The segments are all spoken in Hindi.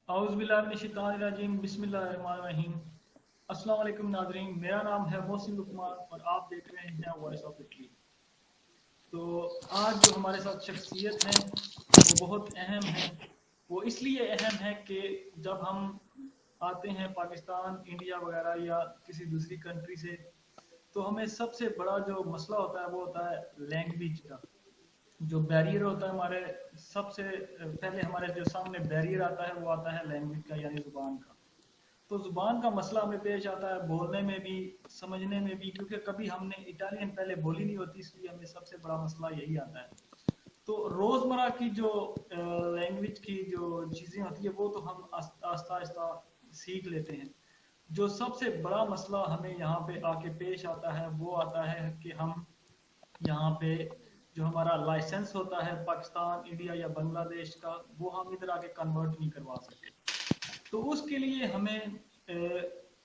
औज़ुबिल्लाहिमिनश्शैतानिर्रजीम बिस्मिल्लाहिर्रहमानिर्रहीम। अस्सलाम वालेकुम नाज़रीन, मेरा नाम है मोहसिन लुकमान और आप देख रहे हैं वॉइस ऑफ इटली। तो आज जो हमारे साथ शख्सियत है वो बहुत अहम है। वो इसलिए अहम है कि जब हम आते हैं पाकिस्तान, इंडिया वगैरह या किसी दूसरी कंट्री से, तो हमें सबसे बड़ा जो मसला होता है वो होता है लैंग्वेज का। जो बैरियर होता है हमारे, सबसे पहले हमारे जो सामने बैरियर आता है वो आता है लैंग्वेज का, यानी जुबान का। तो जुबान का मसला हमें पेश आता है बोलने में भी, समझने में भी, क्योंकि कभी हमने इटालियन पहले बोली नहीं होती, इसलिए हमें सबसे बड़ा मसला यही आता है। तो रोज़मर्रा की जो लैंग्वेज की जो चीज़ें होती है वो तो हम आस्ता आस्ता सीख लेते हैं। जो सबसे बड़ा मसला हमें यहाँ पे आके पेश आता है वो आता है कि हम यहाँ पे जो हमारा लाइसेंस होता है पाकिस्तान, इंडिया या बांग्लादेश का, वो हम इधर आके कन्वर्ट नहीं करवा सकते। तो उसके लिए हमें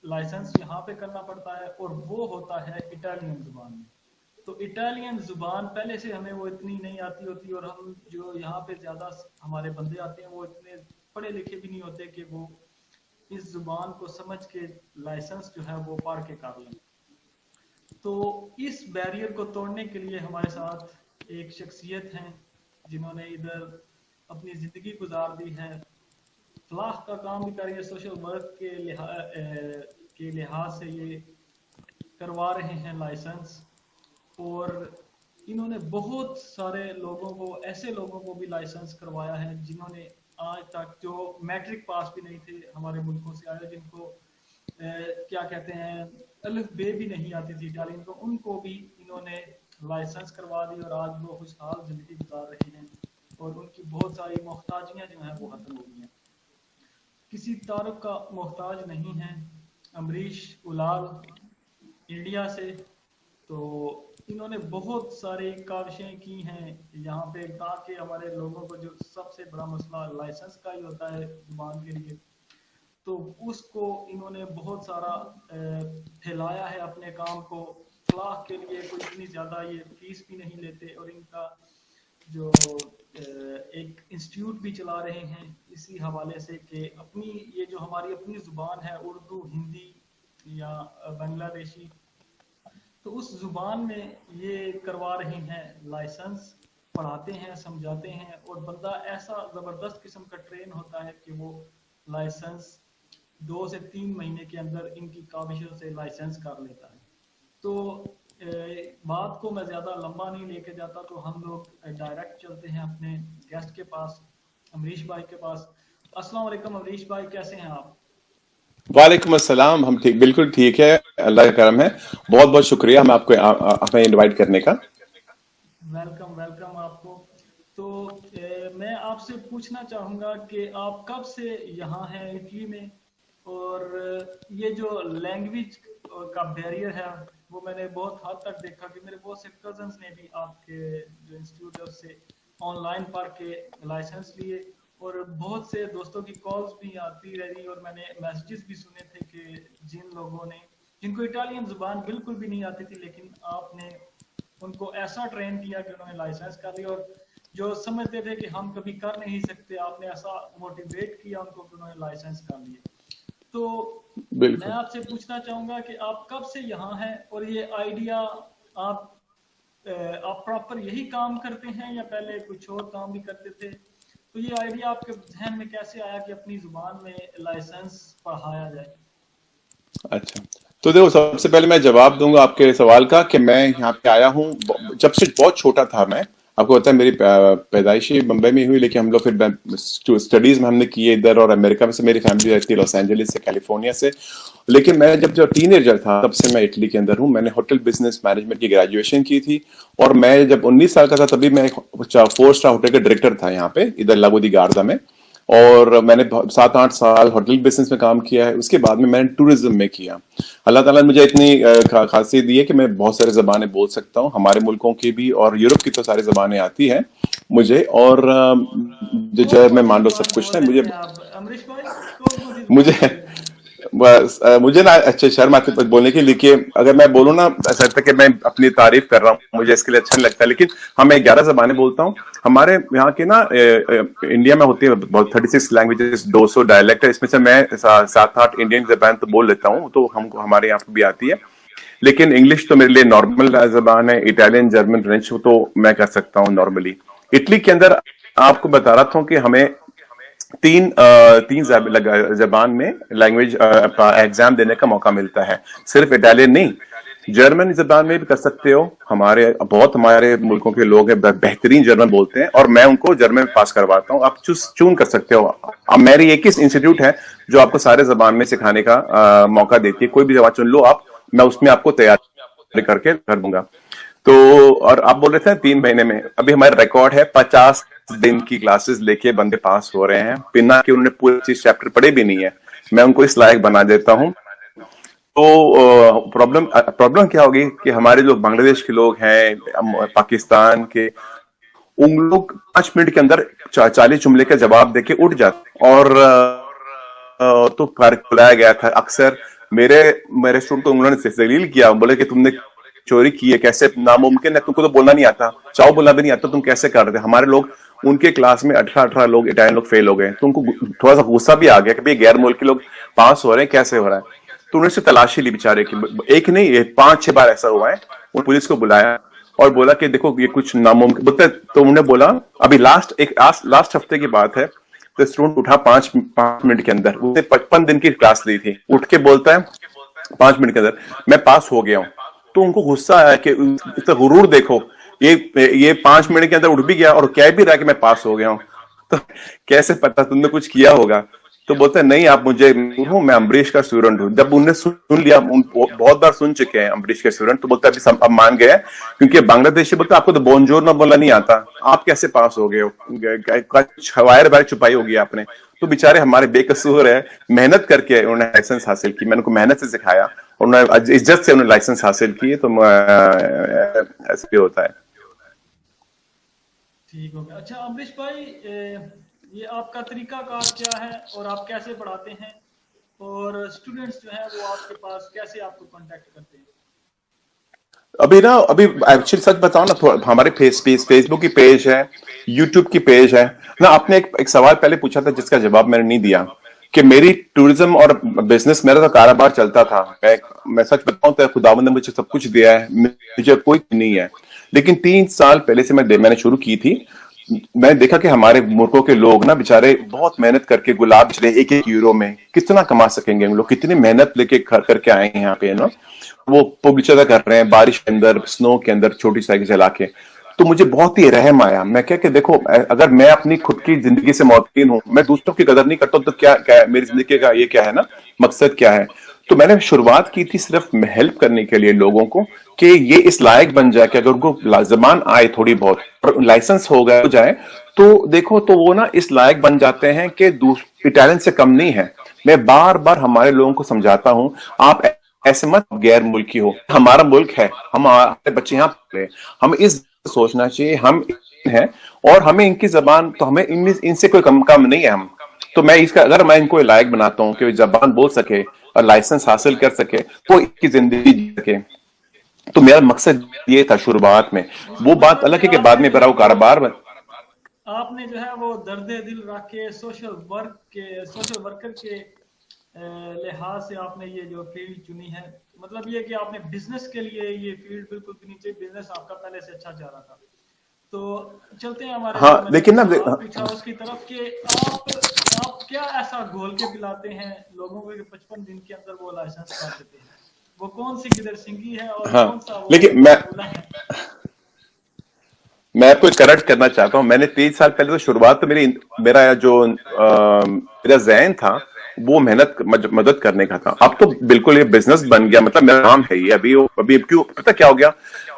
लाइसेंस यहाँ पे करना पड़ता है और वो होता है इटालियन जुबान में। तो इटालियन जुबान पहले से हमें वो इतनी नहीं आती होती, और हम जो यहाँ पे ज़्यादा हमारे बंदे आते हैं वो इतने पढ़े लिखे भी नहीं होते कि वो इस जुबान को समझ के लाइसेंस जो है वो पढ़ के कर लें। तो इस बैरियर को तोड़ने के लिए हमारे साथ एक शख्सियत हैं जिन्होंने इधर अपनी ज़िंदगी गुजार दी है, फलाह का काम भी कर रही है, सोशल वर्क के लिहाज से ये करवा रहे हैं लाइसेंस। और इन्होंने बहुत सारे लोगों को, ऐसे लोगों को भी लाइसेंस करवाया है जिन्होंने आज तक, जो मैट्रिक पास भी नहीं थे, हमारे मुल्कों से आए, जिनको क्या कहते हैं, अलिफ बे भी नहीं आती थी इटालियन को, उनको भी इन्होंने लाइसेंस करवा दी और आज वो खुशहाल जिंदगी गुजार रहे हैं और उनकी बहुत सारी मोहताजियाँ जो हैं वो खत्म हो गई हैं। किसी तारुफ का मोहताज नहीं है। अमरीश उलाल इंडिया से, तो इन्होंने बहुत सारी काविशें की हैं यहाँ पे, ताकि हमारे लोगों को, जो सबसे बड़ा मसला लाइसेंस का ही होता है जुबान के लिए, तो उसको इन्होंने बहुत सारा फैलाया है अपने काम को। फलाह के लिए कोई इतनी ज़्यादा ये फीस भी नहीं लेते, और इनका जो एक इंस्टीट्यूट भी चला रहे हैं इसी हवाले से कि अपनी, ये जो हमारी अपनी ज़ुबान है उर्दू, हिंदी या बांग्लादेशी, तो उस ज़ुबान में ये करवा रहे हैं लाइसेंस, पढ़ाते हैं, समझाते हैं, और बंदा ऐसा ज़बरदस्त किस्म का ट्रेन होता है कि वो लाइसेंस 2 से 3 महीने के अंदर इनकी काविशों से लाइसेंस कर लेता है। तो बात को मैं ज़्यादा लंबा नहीं लेके जाता, तो हम लोग डायरेक्ट चलते हैं अपने गेस्ट के पास, अमरीश भाई के पास। अस्सलाम वालेकुम अमरीश भाई, कैसे हैं आप? वालेकुम अस्सलाम। हम ठीक, बिल्कुल ठीक है, अल्लाह का करम है। बहुत बहुत शुक्रिया हमें आपको हमें इनवाइट करने का। वेलकम वेलकम आपको। तो मैं आपसे पूछना चाहूँगा कि आप कब से यहाँ हैं इटली में, और ये जो लैंग्वेज का बैरियर है वो मैंने बहुत हद तक देखा कि मेरे बहुत से कजन्स ने भी आपके जो इंस्टीट्यूट है उससे ऑनलाइन पढ़ के लाइसेंस लिए, और बहुत से दोस्तों की कॉल्स भी आती रही, और मैंने मैसेजेस भी सुने थे कि जिन लोगों ने, जिनको इटालियन जुबान बिल्कुल भी नहीं आती थी, लेकिन आपने उनको ऐसा ट्रेन किया कि उन्होंने लाइसेंस कर लिया, और जो समझते थे कि हम कभी कर नहीं सकते, आपने ऐसा मोटिवेट किया उनको कि उन्होंने लाइसेंस कर लिए। तो मैं बिल्कुल। आपसे पूछना चाहूंगा कि आप कब से यहाँ हैं, और ये आइडिया आप आप प्रॉपर यही काम करते हैं या पहले कुछ और काम भी करते थे? तो ये आइडिया आपके जहन में कैसे आया कि अपनी जुबान में लाइसेंस पढ़ाया जाए? अच्छा, तो देखो, सबसे पहले मैं जवाब दूंगा आपके सवाल का कि मैं यहाँ पे आया हूँ जब से बहुत छोटा था। मैं आपको पता है, मेरी पैदाइशी मुंबई में हुई, लेकिन हम लोग फिर स्टडीज में हमने किए इधर, और अमेरिका में से मेरी फैमिली रहती है, लॉस एंजलिस से, कैलिफोर्निया से। लेकिन मैं जब जब टीनेजर था तब से मैं इटली के अंदर हूँ। मैंने होटल बिजनेस मैनेजमेंट की ग्रेजुएशन की थी, और मैं जब 19 साल का था तभी मैं एक 4 स्टार होटल का डायरेक्टर था यहाँ पे, इधर लागो दी गार्दा में। और मैंने 7-8 साल होटल बिजनेस में काम किया है। उसके बाद में मैंने टूरिज्म में किया। अल्लाह ताला ने मुझे इतनी खासियत दी है कि मैं बहुत सारी जबानें बोल सकता हूँ, हमारे मुल्कों की भी और यूरोप की तो सारी जबानें आती हैं मुझे। और जो कौन जो कौन मैं सी मान लो सब जुबान कुछ बोल ना मुझे लेते हैं आप अमरीश भाई? कौन कौन सी जुबान मुझे बोल लेते हैं? बस मुझे ना अच्छे शर्म आती है बोलने के लिए कि अगर मैं बोलूँ ना ऐसा लगता है कि मैं अपनी तारीफ कर रहा हूँ, मुझे इसके लिए अच्छा नहीं लगता, लेकिन हाँ मैं 11 जबानें बोलता हूँ। हमारे यहाँ के ना इंडिया में होती है बहुत 36 लैंग्वेजेस, 200 डायलेक्ट है, इसमें से मैं 7-8 इंडियन जबान तो बोल लेता हूँ, तो हमको हमारे यहाँ पे भी आती है। लेकिन इंग्लिश तो मेरे लिए नॉर्मल जबान है, इटालियन, जर्मन, फ्रेंच तो मैं कर सकता हूँ नॉर्मली। इटली के अंदर आपको बता रहा था कि हमें तीन जबान में लैंग्वेज एग्जाम देने का मौका मिलता है, सिर्फ इटालियन नहीं, जर्मन जबान में भी कर सकते हो। हमारे मुल्कों के लोग हैं बेहतरीन जर्मन बोलते हैं, और मैं उनको जर्मन में पास करवाता हूँ। आप चून कर सकते हो। अब मेरी एक ही इंस्टीट्यूट है जो आपको सारे जबान में सिखाने का मौका देती है, कोई भी जबान चुन लो आप, मैं उसमें आपको तैयार करके कर दूंगा। तो और आप बोल रहे थे 3 महीने में, अभी हमारा रिकॉर्ड है 50 दिन की क्लासेस लेके बंदे पास हो रहे हैं, बिना कि उन्होंने पूरे 25 चैप्टर पढ़े भी नहीं है। मैं उनको इस लायक बना देता हूँ। तो प्रॉब्लम क्या होगी कि हमारे जो बांग्लादेश के लोग हैं, पाकिस्तान के, उन लोग 5 मिनट के अंदर 40 जुमले का जवाब देके उठ जाते। और तो बुलाया गया था अक्सर, मेरे मेरे स्टूडेंट को उन्होंने जलील किया, बोले कि तुमने चोरी की है, कैसे नामुमकिन है, तुमको तो बोलना नहीं आता, चाव बोलना भी नहीं आता, तुम कैसे कर रहे थे। हमारे लोग, उनके क्लास में 18-18 लोग इटालियन लोग फेल हो गए, तो उनको थोड़ा सा गुस्सा भी आ गया कि भाई गैर मुल्क के लोग पास हो रहे हैं, कैसे हो रहा है। तो उन्होंने से तलाशी ली बेचारे की, एक नहीं, ये 5-6 बार ऐसा हुआ है। उन्होंने पुलिस को बुलाया और बोला कि देखो ये कुछ नामुमकिन बोलते, तो उन्होंने बोला अभी लास्ट हफ्ते की बात है, तो स्टूडेंट उठा 5 मिनट के अंदर, उसने 55 दिन की क्लास ली थी, उठ के बोलता है 5 मिनट के अंदर मैं पास हो गया हूँ। तो उनको गुस्सा आया कि इसका गुरूर देखो, ये 5 मिनट के अंदर उठ भी गया और कह भी रहा है कि मैं पास हो गया हूँ। तो कैसे पता, तुमने कुछ किया होगा। तो बोलते हैं नहीं, आप मुझे हूँ, मैं अम्बरीश का स्टूडेंट हूँ। जब उनने सुन लिया, बहुत बार सुन चुके हैं अम्बरीश के स्टूडेंट, तो बोलते अभी अब मान गए, क्योंकि बांग्लादेशी बोलते आपको तो बोनजोर ना बोलना नहीं आता, आप कैसे पास हो गए हो, वायर वायर छुपाई होगी आपने। तो बेचारे हमारे बेकसूर है, मेहनत करके उन्होंने लाइसेंस हासिल की, मैंने उनको मेहनत से सिखाया, उन्होंने इज्जत से उन्होंने लाइसेंस हासिल की। तो ऐसे भी होता है। ठीक हो गया। अच्छा अमरीश भाई, ये आपका तरीकाकार क्या है और आप कैसे पढ़ाते हैं, और स्टूडेंट्स जो हैं वो आपके पास कैसे आपको कांटेक्ट करते हैं? अभी एक्चुअली सच बताओ ना, हमारे फेसबुक की पेज है, यूट्यूब की पेज है ना। आपने एक सवाल पहले पूछा था जिसका जवाब मैंने नहीं दिया, कि मेरी टूरिज्म और बिजनेस, मेरा तो कारोबार चलता था। मैं सच बताऊं तो खुदावंद ने मुझे सब कुछ दिया है, मुझे कोई नहीं है। लेकिन 3 साल पहले से मैंने शुरू की थी। मैंने देखा कि हमारे मुल्कों के लोग ना बेचारे बहुत मेहनत करके, गुलाब जले 1-1 यूरो में कितना कमा सकेंगे हम लोग, कितनी मेहनत लेके करके आए हैं यहाँ पे ना। वो पगडंडी कर रहे हैं बारिश के अंदर, स्नो के अंदर, छोटी साइकिल चला के। तो मुझे बहुत ही रहम आया। मैं क्या कि देखो, अगर मैं अपनी खुद की जिंदगी से मौतीन हूं, मैं दूसरों की कदर नहीं करता, तो क्या क्या मेरी जिंदगी का ये क्या है ना, मकसद क्या है। तो मैंने शुरुआत की थी सिर्फ हेल्प करने के लिए लोगों को, कि ये इस लायक बन जाए कि अगर उनको जबान आए थोड़ी बहुत, लाइसेंस हो जाए, तो देखो तो वो ना इस लायक बन जाते हैं कि इटालियन से कम नहीं है। मैं बार बार हमारे लोगों को समझाता हूं, आप ऐसे मत गैर मुल्की हो, हमारा मुल्क है, हमारे बच्चे यहाँ पढ़े, हम इस सोचना चाहिए हम हैं, और हमें इनकी जबान, तो हमें इनसे कोई कम नहीं है हम। तो मैं इसका, अगर मैं इनको लायक बनाता हूँ कि जबान बोल सके और लाइसेंस हासिल कर सके, तो इनकी जिंदगी जी सके, तो मेरा मकसद ये था शुरुआत में। वो बात मतलब अलग कि है कि बाद में मेरा वो कारोबार में। आपने जो है वो दर्दे दिल रख के सोशल वर्कर के लिहाज से आपने ये जो फील्ड चुनी है। मतलब ये कि आपने बिजनेस के लिए ये फील्ड बिल्कुल भी नहीं चाहिए, बिजनेस आपका पहले से अच्छा जा रहा था। तो चलते हैं हमारे हाँ जो मैंने लेकिन ना, सवाल पूछा उसकी तरफ, कि आप क्या ऐसा घोल के पिलाते हैं लोगों को कि 55 दिन के अंदर वो लाइसेंस कर देते हैं? वो कौन सी गिदड़ सिंगी है और हाँ कौन सा वो लेकिन फार्मूला है? मैं आपको करेक्ट करना चाहता हूँ। मैंने 3 साल पहले तो शुरुआत तो मेरा जहन था वो मेहनत मदद करने का था। अब तो बिल्कुल ये बिजनेस बन गया, मतलब मेरा नाम है ये। अभी क्यों पता क्या हो गया,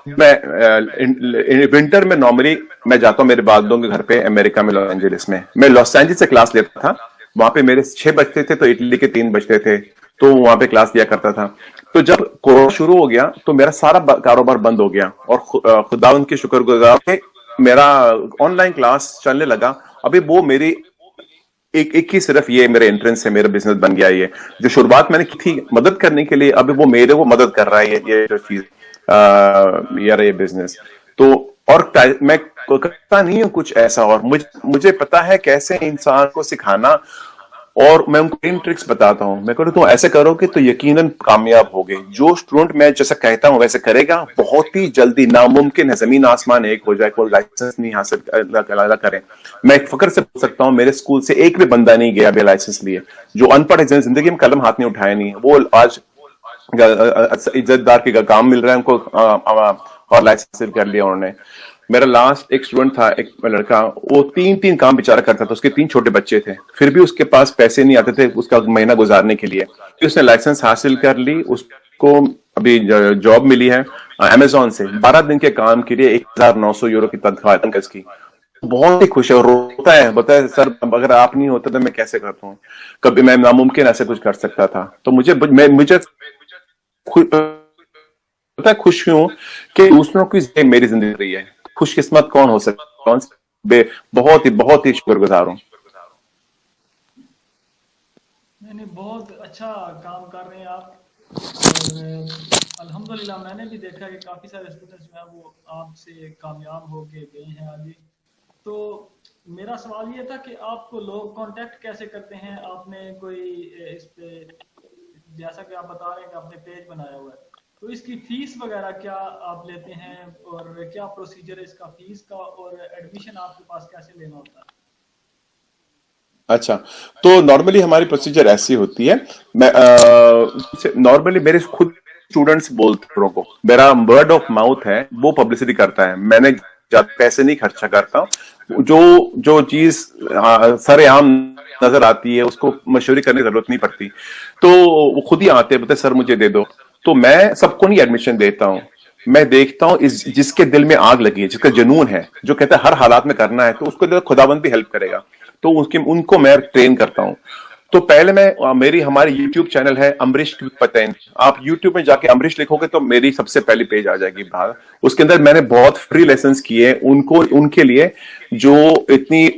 मैं विंटर में नॉर्मली मैं जाता हूँ मेरे बागदों के घर पे अमेरिका में, लॉस एंजलिस में। मैं लॉस एंजलिस से क्लास लेता था, वहां पे मेरे 6 बजते थे, तो इटली के 3 बजते थे, तो वहां पे क्लास दिया करता था। तो जब कोरोना शुरू हो गया तो मेरा सारा कारोबार बंद हो गया, और खुदावंद की शुक्रगुजार के मेरा ऑनलाइन क्लास चलने लगा। अभी वो मेरी एक ही सिर्फ ये मेरे एंट्रेंस से मेरा बिजनेस बन गया। ये जो शुरुआत मैंने की थी मदद करने के लिए, अभी वो मेरे को मदद कर रहा है ये जो चीज यार ये बिजनेस। तो और मैं करता नहीं हूँ कुछ ऐसा, और मुझे पता है कैसे इंसान को सिखाना, और मैं उनको इन ट्रिक्स बताता हूँ। मैं कहता हूँ ऐसे करोगे तो यकीनन कामयाब होगे। जो स्टूडेंट मैं जैसा कहता हूँ वैसे करेगा, बहुत ही जल्दी, नामुमकिन है जमीन आसमान एक हो जाए, कोई लाइसेंस नहीं हासिल करे। मैं फख्र से बोल सकता हूँ मेरे स्कूल से एक भी बंदा नहीं गया बिना लाइसेंस लिए, जो अनपढ़ है, जिंदगी में कलम हाथ नहीं उठाया, नहीं वो आज इज्जतदार के काम मिल रहा है उनको, और लाइसेंस हासिल कर लिया उन्होंने। मेरा लास्ट एक स्टूडेंट था, एक लड़का, वो तीन काम बेचारा करता था, उसके 3 छोटे बच्चे थे, फिर भी उसके पास पैसे नहीं आते थे उसका महीना गुजारने के लिए। फिर उसने लाइसेंस हासिल कर ली, उसको अभी जॉब मिली है अमेजोन से, 12 दिन के काम के लिए 1900 यूरो की तनख्वाह की। बहुत ही खुश है और रोता है, बताए सर अगर आप नहीं होते तो मैं कैसे करता हूँ, कभी मैं नामुमकिन ऐसे कुछ कर सकता था। तो मुझे पता है खुश हूं कि दूसरों की मेरी जिंदगी रही है। खुशकिस्मत कौन हो सकता, बहुत ही शुक्रगुजार हूं। नहीं, बहुत अच्छा काम कर रहे हैं आप। और अल्हम्दुलिल्लाह मैंने भी देखा कि काफ़ी सारे स्टूडेंट्स जो हैं वो आपसे कामयाब होके गए हैं आगे। तो मेरा सवाल ये था कि आपको लोग कांटेक्ट कैसे करते हैं? आपने कोई इस पे, जैसा कि आप बता रहे हैं कि आपने पेज बनाया हुआ है, तो इसकी फीस वगैरह क्या आप लेते हैं, और क्या प्रोसीजर है इसका फीस का, और एडमिशन आपके पास कैसे लेना होता है? अच्छा, तो नॉर्मली हमारी प्रोसीजर ऐसी होती है। मैं नॉर्मली मेरे खुद स्टूडेंट्स बोलते हैं लोगों को, मेरा वर्ड ऑफ माउथ है वो पब्लिसिटी करता है। मैंने ज्यादा पैसे नहीं खर्चा करता हूँ। जो जो चीज सरेआम नजर आती है उसको मशवरे करने की जरूरत नहीं पड़ती, तो वो खुद ही आते हैं, बोलते सर मुझे दे दो। तो मैं सबको नहीं एडमिशन देता हूँ, मैं देखता हूँ इस जिसके दिल में आग लगी है, जिसका जुनून है, जो कहता है हर हालात में करना है, तो उसको खुदाबंद भी हेल्प करेगा। तो उनको मैं ट्रेन करता हूँ। तो पहले मैं हमारी यूट्यूब चैनल है अमरीश पतेन। आप यूट्यूब में जाके अमरीश लिखोगे तो मेरी सबसे पहली पेज आ जाएगी बाहर। उसके अंदर मैंने बहुत फ्री लेसन्स किए उनको, उनके लिए जो इतनी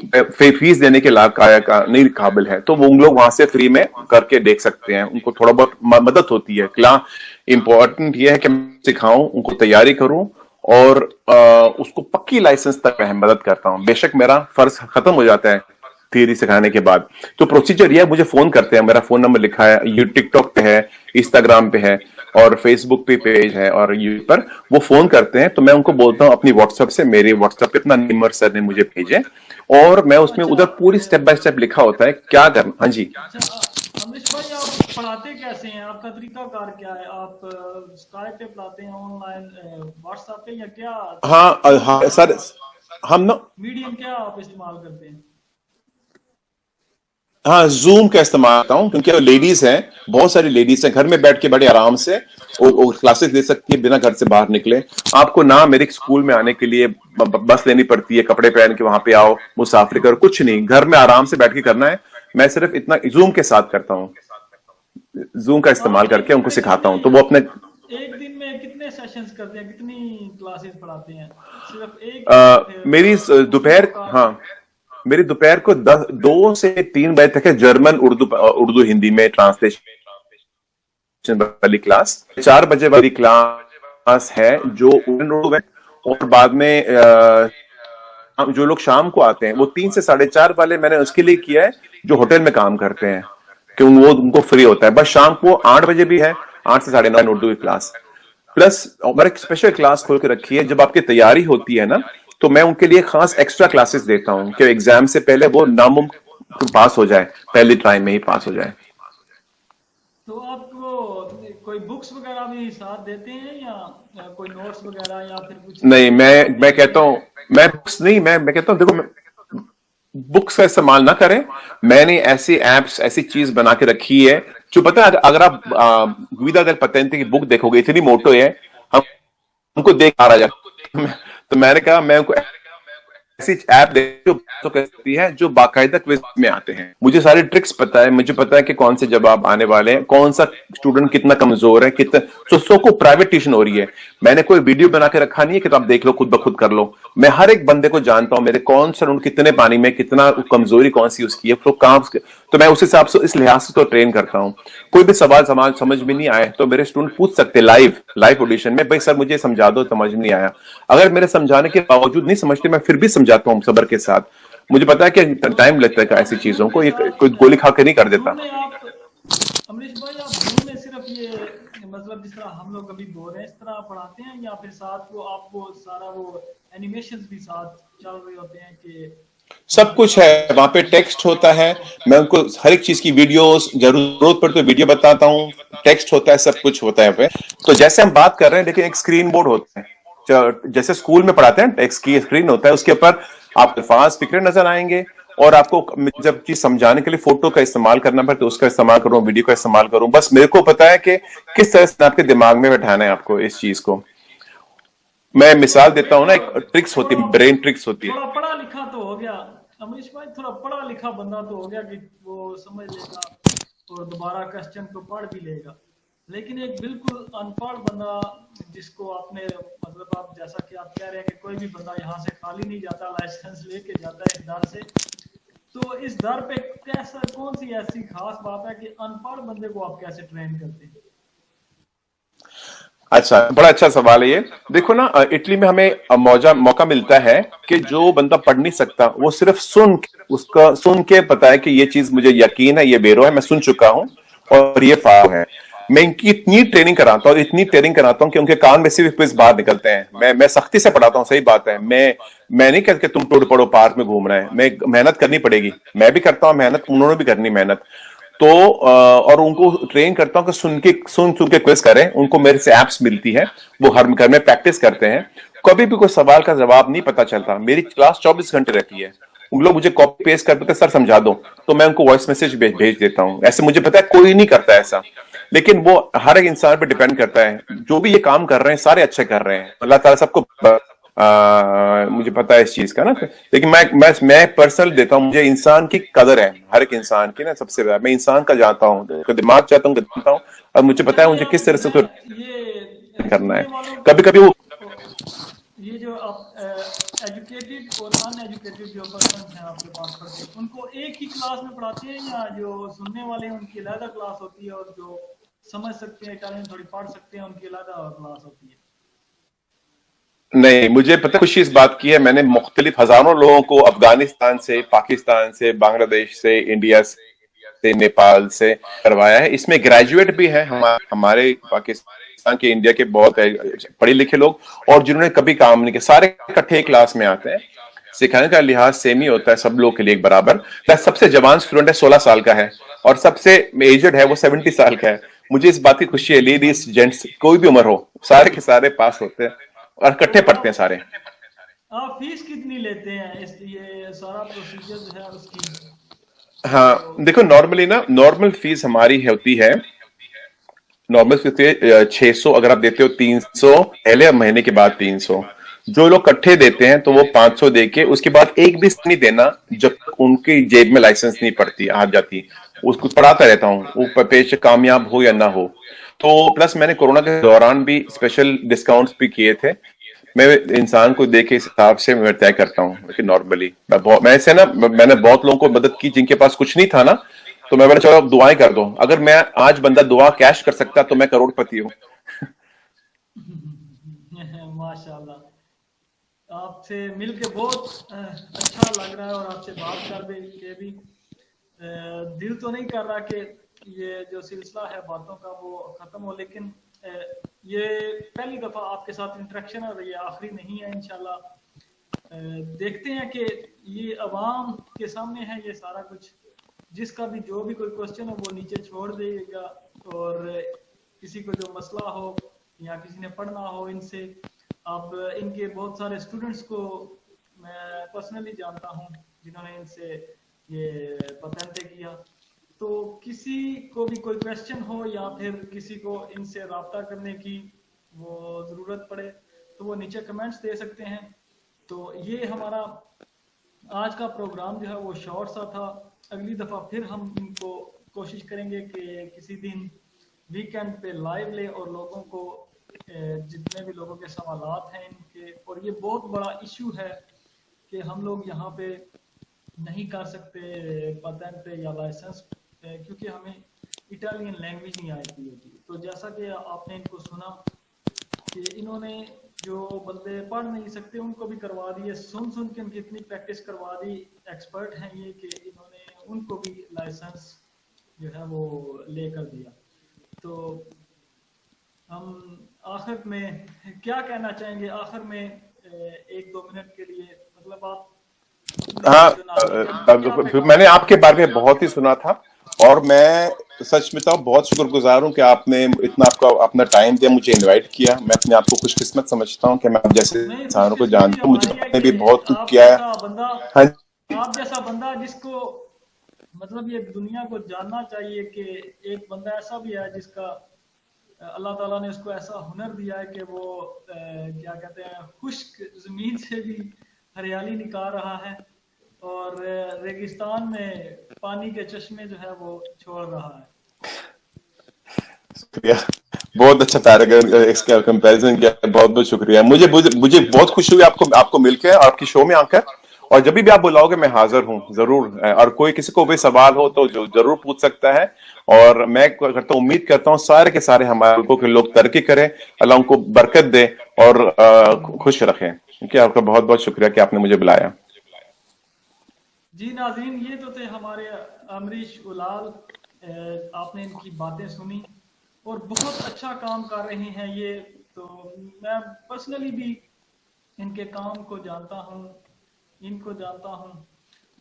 फीस देने के लायक नहीं काबिल है, तो वो उन लोग वहां से फ्री में करके देख सकते हैं। उनको थोड़ा बहुत मदद होती है। क्या इंपॉर्टेंट ये है कि मैं सिखाऊं, उनको तैयारी करूं, और उसको पक्की लाइसेंस तक मैं मदद करता हूं। बेशक मेरा फर्ज खत्म हो जाता है थियरी सिखाने के बाद। तो प्रोसीजर ये, मुझे फोन करते हैं, मेरा फोन नंबर लिखा है, ये टिकटॉक पे है, इंस्टाग्राम पे है, और फेसबुक पे पेज है, और यूट्यूब पर वो फोन करते हैं। तो मैं उनको बोलता हूँ अपनी व्हाट्सएप से, मेरे व्हाट्सएप पे अपना नंबर सर ने मुझे भेजे, और मैं उसमें अच्छा उधर पूरी स्टेप बाय स्टेप लिखा होता है क्या करना। हाँ जी। अच्छा अमरीश भाई, आप पढ़ाते कैसे हैं? आपका तरीकाकार क्या है? आप स्काइप पे पढ़ाते हैं, ऑनलाइन, व्हाट्सएप पे, या क्या हाँ हाँ सर, हम ना, मीडियम क्या आप इस्तेमाल करते हैं? हाँ जूम का इस्तेमाल करता हूँ, क्योंकि लेडीज हैं, बहुत सारी लेडीज हैं, घर में बैठ के बड़े आराम से वो क्लासेस ले सकती है बिना घर से बाहर निकले। आपको ना मेरे स्कूल में आने के लिए बस लेनी पड़ती है, कपड़े पहन के वहां पे आओ, मुसाफरी करो, कुछ नहीं, घर में आराम से बैठ के करना है। मैं सिर्फ इतना जूम के साथ करता हूँ, जूम का तो आप इस्तेमाल एक करके दिन उनको में सिखाता कितने हूँ, तो वो अपने एक दिन में कितने सेशंस करते हैं, कितनी क्लासेस पढ़ाते हैं? सिर्फ एक, या फिर मेरी दूसरी दोपहर, औकात? हाँ मेरी दोपहर को 2 से 3 बजे तक है जर्मन उर्दू उर्दू हिंदी में ट्रांसलेशन वाली क्लास। 4 बजे वाली क्लास है जो उर्दू है, और बाद में जो लोग शाम को आते हैं वो 3 से 4:30 वाले मैंने उसके लिए किया है, जो होटल में काम करते हैं, क्यों वो उनको फ्री होता है। बस शाम को 8 बजे भी है, 8 से 9:30 उर्दू की क्लास। प्लस और एक स्पेशल क्लास खोल के रखी है, जब आपकी तैयारी होती है ना, तो मैं उनके लिए खास एक्स्ट्रा क्लासेस देता हूँ कि एग्जाम से पहले वो नामुमकिन पास हो जाए, पहली ट्राई में ही पास हो जाए। तो आपको कोई बुक्स वगैरह भी साथ देते हैं, या कोई नोट्स वगैरह, या फिर कुछ नहीं, मैं कॉपीज कहता वगैरह? हूँ, मैं बुक्स नहीं, मैं कहता हूँ देखो, बुक्स का इस्तेमाल ना करें। मैंने ऐसी एप्स, ऐसी चीज बना के रखी है, जो पता है, अगर आप गुविदा दल पतेंते की बुक देखोगे, इतनी मोटो है, हम हमको देख आ रहा जाए। तो मैंने कहा मैं उनको ऐसी ऐप जो तो कहती है जो बाकायदा क्विज में आते हैं। मुझे सारी ट्रिक्स पता है, मुझे पता है कि कौन से जवाब आने वाले हैं, कौन सा स्टूडेंट कितना कमजोर है, कितना सो को प्राइवेट ट्यूशन हो रही है। मैंने कोई वीडियो बना के रखा नहीं है कि तो आप देख लो, खुद ब खुद कर लो। मैं हर एक बंदे को जानता हूं, मेरे कौन सा कितने पानी में, कितना कमजोरी कौन सी उसकी है, तो कहां, तो मैं उस हिसाब से इस लिहाज से तो ट्रेन करता हूं। कोई भी सवाल समाज समझ में नहीं आए तो मेरे स्टूडेंट पूछ सकते हैं लाइव लाइव ऑडिशन में, भाई सर मुझे समझा दो, समझ नहीं आया। अगर मेरे समझाने के बावजूद नहीं समझते, मैं फिर भी समझाता हूँ सब्र के साथ। मुझे पता है कि टाइम लगता है ऐसी चीजों को, ये कोई गोली खा के नहीं कर जू देता। में आप अमरीश भाई, आप जू में सिर्फ ये मतलब जिस तरह हम लोग अभी बोल रहे हैं इस तरह पढ़ाते हैं, या फिर साथ वो आपको सारा वो एनिमेशंस भी साथ चल रहे होते हैं कि सब कुछ है वहां पे, टेक्स्ट होता है, मैं उनको हर एक चीज की वीडियोस, जरूरत पड़े तो वीडियो बताता हूँ, टेक्स्ट होता है, सब कुछ होता है पे। तो जैसे हम बात कर रहे हैं, लेकिन एक स्क्रीन बोर्ड होता है, जैसे स्कूल में पढ़ाते हैं, टेक्स्ट की स्क्रीन होता है, उसके ऊपर आप अल्फाज फिक्रे नजर आएंगे, और आपको जब चीज समझाने के लिए फोटो का इस्तेमाल करना पड़े तो उसका इस्तेमाल करूं, वीडियो का इस्तेमाल करूं, बस मेरे को पता है कि किस तरह से आपके दिमाग में बैठाना है आपको इस चीज को। मैं तो मिसाल देता हूँ ना, एक ट्रिक्स होती थोड़ा है, ब्रेन ट्रिक्स होती है। थोड़ा पढ़ा लिखा तो हो गया अमरीश भाई, थोड़ा पढ़ा लिखा बंदा तो हो गया कि वो समझ लेगा और दोबारा क्वेश्चन को पढ़ भी लेगा। लेकिन एक बिल्कुल अनपढ़ बंदा जिसको आपने मतलब आप जैसा कि आप कह रहे हैं कि कोई भी बंदा यहाँ से खाली नहीं जाता, लाइसेंस लेके जाता है इस डर से, तो इस दर पे कैसा, कौन सी ऐसी खास बात है कि अनपढ़ बंदे को आप कैसे ट्रेन करते हैं? अच्छा, बड़ा अच्छा सवाल है ये। देखो ना, इटली में हमें मौका मिलता है कि जो बंदा पढ़ नहीं सकता वो सिर्फ उसका सुन के पता है कि ये चीज मुझे यकीन है, ये बेरो है, मैं सुन चुका हूं और ये फाव है। मैं इनकी इतनी ट्रेनिंग कराता हूँ, इतनी ट्रेनिंग कराता हूँ कि उनके कान में से भी क्विज बाहर निकलते हैं। मैं सख्ती से पढ़ाता हूँ, सही बात है। मैं नहीं कहता कि तुम टूट पड़ो पार्क में घूम रहे हैं, मैं मेहनत करनी पड़ेगी, मैं भी करता हूँ मेहनत, उन्होंने भी करनी मेहनत। तो और उनको ट्रेन करता हूं कि सुन सुन के क्विज करें। उनको मेरे से एप्स मिलती है, वो हर घर में प्रैक्टिस करते हैं। कभी भी कोई सवाल का जवाब नहीं पता चलता, मेरी क्लास 24 घंटे रहती है। उन लोग मुझे कॉपी पेस्ट कर देते, सर समझा दो, तो मैं उनको वॉइस मैसेज भेज देता हूँ। ऐसे मुझे पता है कोई नहीं करता ऐसा, लेकिन वो हर एक इंसान पर डिपेंड करता है। जो भी ये काम कर रहे हैं सारे अच्छे कर रहे हैं, अल्लाह ताला सबको मुझे पता है इस चीज का ना। लेकिन मैं पर्सनल देता हूँ, मुझे इंसान की कदर है, हर एक इंसान की ना, सबसे ज्यादा मैं इंसान का जानता हूँ, दिमाग चाहता हूँ जानता हूँ, और मुझे पता है नहीं मुझे अब किस तरह से उसको मैं ये करना सुनने है। वालों कभी कभी वो, ये जो आप एजुकेटेड और अनएजुकेटेड जो पर्सन हैं आपके पास पढ़ते हैं, उनको एक ही क्लास में पढ़ाते हैं, या जो सुनने वाले हैं उनकी अलग क्लास होती है और जो समझ सकते हैं इटालियन थोड़ी पढ़ सकते हैं उनकी अलग क्लास होती है? नहीं, मुझे पता है, खुशी इस बात की है, मैंने मुख्तलिफ हजारों लोगों को अफगानिस्तान से, पाकिस्तान से, बांग्लादेश से, इंडिया से, नेपाल से करवाया है। इसमें ग्रेजुएट भी है, हमारे पाकिस्तान के, इंडिया के बहुत पढ़े लिखे लोग, और जिन्होंने कभी काम नहीं किया, सारे इकट्ठे क्लास में आते हैं। सिखाने का लिहाज सेम ही होता है सब लोग के लिए एक बराबर। सबसे जवान स्टूडेंट है 16 साल का है, और सबसे एजड है वो 70 साल का है। मुझे इस बात की खुशी है, लेडीज जेंट्स कोई भी उम्र हो, सारे के सारे पास होते हैं और तो इकट्ठे पढ़ते हैं सारे। आप फीस कितनी लेते हैं इस ये सारा प्रोसीजर जो है उसकी? हाँ तो देखो, नॉर्मली ना, नॉर्मल फीस हमारी होती है, नॉर्मल फीस होती है 600। अगर आप देते हो 300 पहले, और महीने के बाद 300। जो लोग इकट्ठे देते हैं तो वो 500 दे के उसके बाद एक भी नहीं देना जब तक उनकी जेब में लाइसेंस नहीं पड़ती, आ जाती। उसको पढ़ाता रहता हूँ, वो पेश कामयाब हो या ना हो। तो प्लस मैंने कोरोना के दौरान भी स्पेशल डिस्काउंट्स भी किए थे। मैं इंसान को देखे इस हिसाब से मैं तय करता हूँ। लेकिन नॉर्मली मैं ऐसे ना, मैंने बहुत लोगों को मदद की जिनके पास कुछ नहीं था ना, तो मैं बोला चलो अब दुआएं कर दो। अगर मैं आज बंदा दुआ कैश कर सकता तो मैं करोड़पति हूँ। माशाल्लाह, आपसे मिलके बहुत अच्छा लग रहा है, और आपसे बात कर के भी दिल तो नहीं कर रहा कि ये जो सिलसिला है बातों का वो खत्म हो, लेकिन ये पहली दफा आपके साथ इंटरेक्शन है और ये आखिरी नहीं है इंशाल्लाह। देखते हैं कि ये अवाम के सामने है ये सारा कुछ, जिसका भी जो भी कोई क्वेश्चन हो वो नीचे छोड़ देगा, और किसी को जो मसला हो या किसी ने पढ़ना हो इनसे, अब इनके बहुत सारे स्टूडेंट्स को मैं पर्सनली जानता हूँ जिन्होंने इनसे ये पतंते किया। तो किसी को भी कोई क्वेश्चन हो या फिर किसी को इनसे रब्ता करने की वो ज़रूरत पड़े तो वो नीचे कमेंट्स दे सकते हैं। तो ये हमारा आज का प्रोग्राम जो है वो शॉर्ट सा था। अगली दफ़ा फिर हम इनको कोशिश करेंगे कि किसी दिन वीकेंड पे लाइव ले और लोगों को जितने भी लोगों के सवालात हैं इनके, और ये बहुत बड़ा इशू है कि हम लोग यहाँ पे नहीं कर सकते पेटेंट या लाइसेंस, क्योंकि हमें इटालियन लैंग्वेज नहीं आती होती। तो जैसा कि आपने इनको सुना कि इन्होंने जो बंदे पढ़ नहीं सकते उनको भी करवा दिए, सुन सुन के उनकी इतनी प्रैक्टिस करवा दी, एक्सपर्ट हैं ये, कि इन्होंने उनको भी लाइसेंस जो है वो लेकर दिया। तो हम आखिर में क्या कहना चाहेंगे, आखिर में 1-2 मिनट के लिए, मतलब आप अपने हाँ, जो नाज़रीन हैं उनको क्या मैंने पैगाम आपके बारे में बहुत ही सुना था और मैं सच में तो बहुत शुक्रगुजार हूँ कि आपने इतना आपका अपना टाइम दिया, मुझे इनवाइट किया। मैं अपने आप को खुशकिस्मत समझता हूँ कि मैं आप जैसे नहीं, इंसानों को खुशकिस्मती जानता हूँ। मुझे हमारी है आपने कि भी बहुत कुछ आप किया है। जैसा बंदा, हाँ जी। आप जैसा बंदा जिसको मतलब ये दुनिया को जानना चाहिए कि एक बंदा ऐसा भी है जिसका अल्लाह ताला ने उसको ऐसा हुनर दिया है कि वो क्या कहते हैं, खुश्क जमीन से भी हरियाली निकाल रहा है और रेगिस्तान में पानी के चश्मे जो है वो छोड़ रहा है। शुक्रिया, बहुत अच्छा पैराग्राफ इसका कंपैरिजन किया, बहुत बहुत शुक्रिया। मुझे मुझे मुझे बहुत खुशी हुई आपको आपको मिलकर, आपकी शो में आकर। और जब भी आप बुलाओगे मैं हाजिर हूँ जरूर। और कोई किसी को भी सवाल हो तो जो जरूर पूछ सकता है। और मैं करता हूँ, उम्मीद करता हूँ सारे के सारे हमारे मुल्कों के लोग तरक्की करें, अल्लाह उनको बरकत दे और खुश रखें। क्योंकि आपका बहुत बहुत शुक्रिया कि आपने मुझे बुलाया। जी नाज़रीन, ये तो थे हमारे अमरीश उलाल। आपने इनकी बातें सुनी और बहुत अच्छा काम कर रहे हैं ये। तो मैं पर्सनली भी इनके काम को जानता हूँ, इनको जानता हूँ,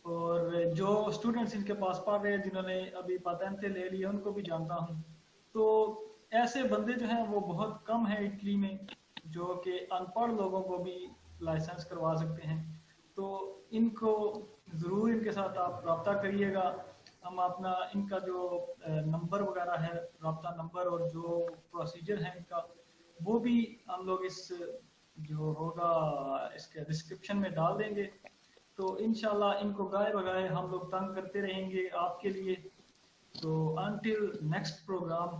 और जो स्टूडेंट्स इनके पास पढ़ रहे हैं जिन्होंने अभी पातेंटे ले लिए उनको भी जानता हूँ। तो ऐसे बंदे जो हैं वो बहुत कम हैं इटली में, जो कि अनपढ़ लोगों को भी लाइसेंस करवा सकते हैं। तो इनको ज़रूर इनके साथ आप रब्ता करिएगा। हम अपना इनका जो नंबर वगैरह है, रब्ता नंबर, और जो प्रोसीजर है इनका, वो भी हम लोग इस जो होगा इसके डिस्क्रिप्शन में डाल देंगे। तो इंशाल्लाह इनको गाए बगाए हम लोग तंग करते रहेंगे आपके लिए। तो until next program,